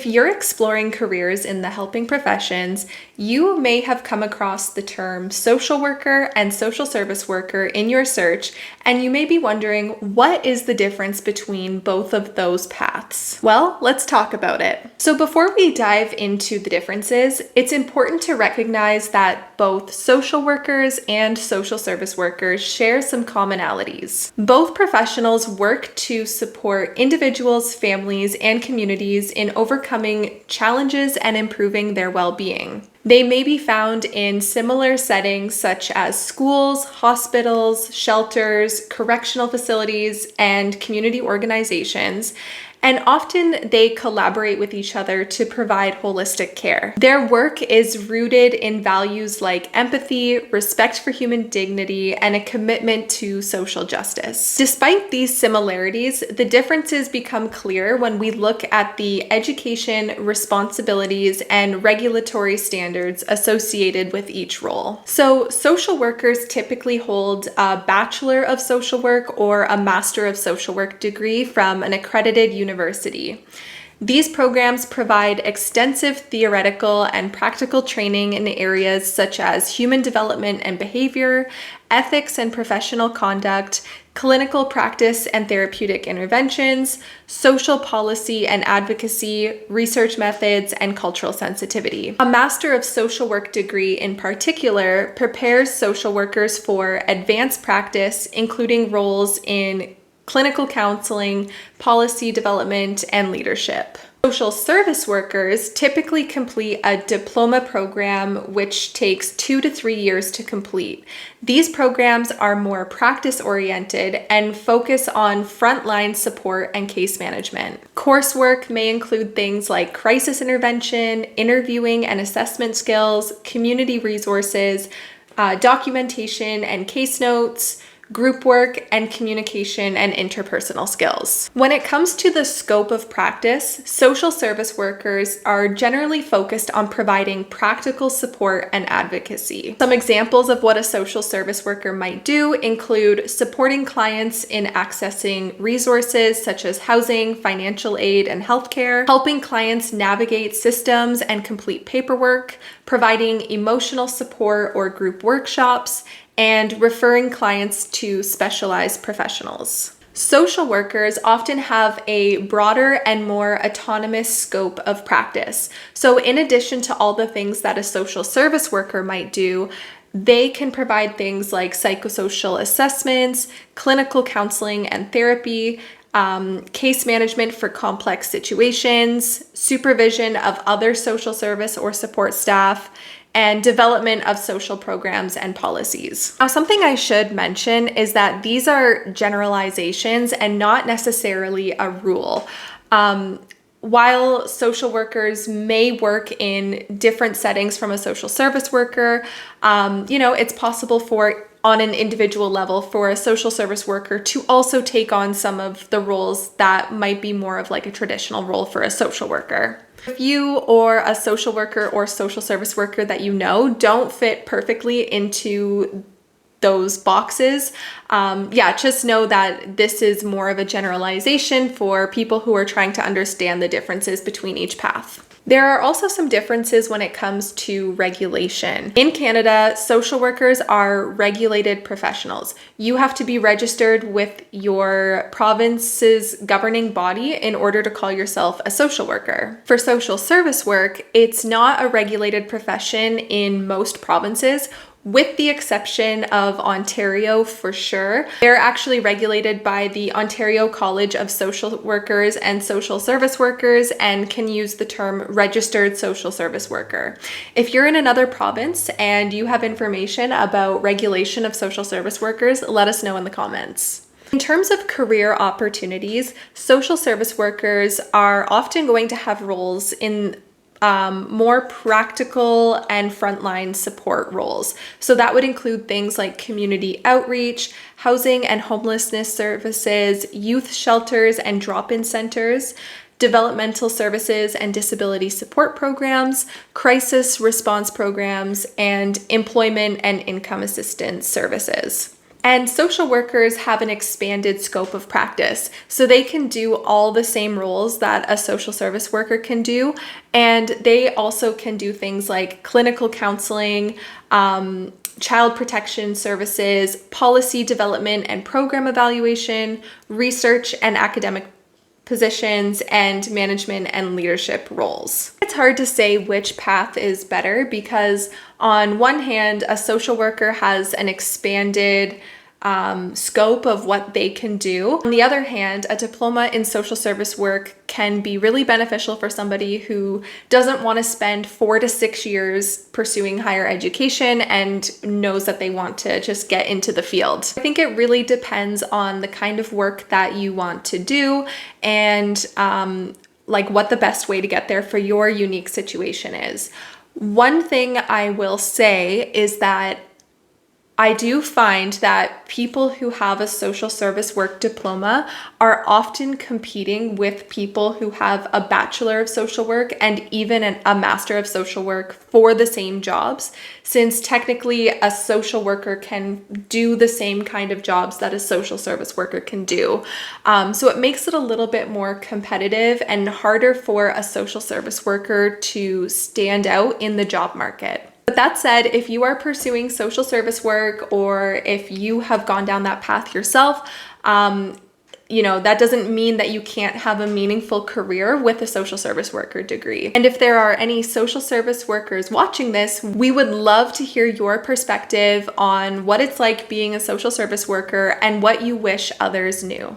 If you're exploring careers in the helping professions, you may have come across the term social worker and social service worker in your search, and you may be wondering, what is the difference between both of those paths? Well, let's talk about it. So before we dive into the differences, it's important to recognize that both social workers and social service workers share some commonalities. Both professionals work to support individuals, families, and communities in overcoming challenges and improving their well-being. They may be found in similar settings such as schools, hospitals, shelters, correctional facilities, and community organizations, and often they collaborate with each other to provide holistic care. Their work is rooted in values like empathy, respect for human dignity, and a commitment to social justice. Despite these similarities, the differences become clear when we look at the education, responsibilities, and regulatory standards associated with each role. So, social workers typically hold a Bachelor of Social Work or a Master of Social Work degree from an accredited university. These programs provide extensive theoretical and practical training in areas such as human development and behavior, ethics and professional conduct, clinical practice and therapeutic interventions, social policy and advocacy, research methods, and cultural sensitivity. A Master of Social Work degree in particular prepares social workers for advanced practice, including roles in clinical counseling, policy development, and leadership. Social service workers typically complete a diploma program which takes 2 to 3 years to complete. These programs are more practice-oriented and focus on frontline support and case management. Coursework may include things like crisis intervention, interviewing and assessment skills, community resources, documentation and case notes, group work, and communication and interpersonal skills. When it comes to the scope of practice, social service workers are generally focused on providing practical support and advocacy. Some examples of what a social service worker might do include supporting clients in accessing resources such as housing, financial aid, and healthcare, helping clients navigate systems and complete paperwork, providing emotional support or group workshops, and referring clients to specialized professionals. Social workers often have a broader and more autonomous scope of practice. So in addition to all the things that a social service worker might do, they can provide things like psychosocial assessments, clinical counseling and therapy, case management for complex situations, supervision of other social service or support staff, and development of social programs and policies. Now, something I should mention is that these are generalizations and not necessarily a rule. While social workers may work in different settings from a social service worker, it's possible on an individual level for a social service worker to also take on some of the roles that might be more of like a traditional role for a social worker. If you or a social worker or social service worker that you know don't fit perfectly into those boxes, just know that this is more of a generalization for people who are trying to understand the differences between each path. There are also some differences when it comes to regulation. In Canada, social workers are regulated professionals. You have to be registered with your province's governing body in order to call yourself a social worker. For social service work, it's not a regulated profession in most provinces, with the exception of Ontario for sure. They're actually regulated by the Ontario College of Social Workers and Social Service Workers and can use the term registered social service worker. If you're in another province and you have information about regulation of social service workers, let us know in the comments. In terms of career opportunities, social service workers are often going to have roles in more practical and frontline support roles. So that would include things like community outreach, housing and homelessness services, youth shelters and drop-in centers, developmental services and disability support programs, crisis response programs, and employment and income assistance services. And social workers have an expanded scope of practice. So they can do all the same roles that a social service worker can do. And they also can do things like clinical counseling, child protection services, policy development and program evaluation, research and academic positions, and management and leadership roles. It's hard to say which path is better because on one hand, a social worker has an expanded scope of what they can do. On the other hand, a diploma in social service work can be really beneficial for somebody who doesn't want to spend 4 to 6 years pursuing higher education and knows that they want to just get into the field. I think it really depends on the kind of work that you want to do and like what the best way to get there for your unique situation is. One thing I will say is that I do find that people who have a social service work diploma are often competing with people who have a Bachelor of Social Work and even a Master of Social Work for the same jobs, since technically a social worker can do the same kind of jobs that a social service worker can do. So it makes it a little bit more competitive and harder for a social service worker to stand out in the job market. But that said, if you are pursuing social service work or if you have gone down that path yourself, that doesn't mean that you can't have a meaningful career with a social service worker degree. And if there are any social service workers watching this, we would love to hear your perspective on what it's like being a social service worker and what you wish others knew.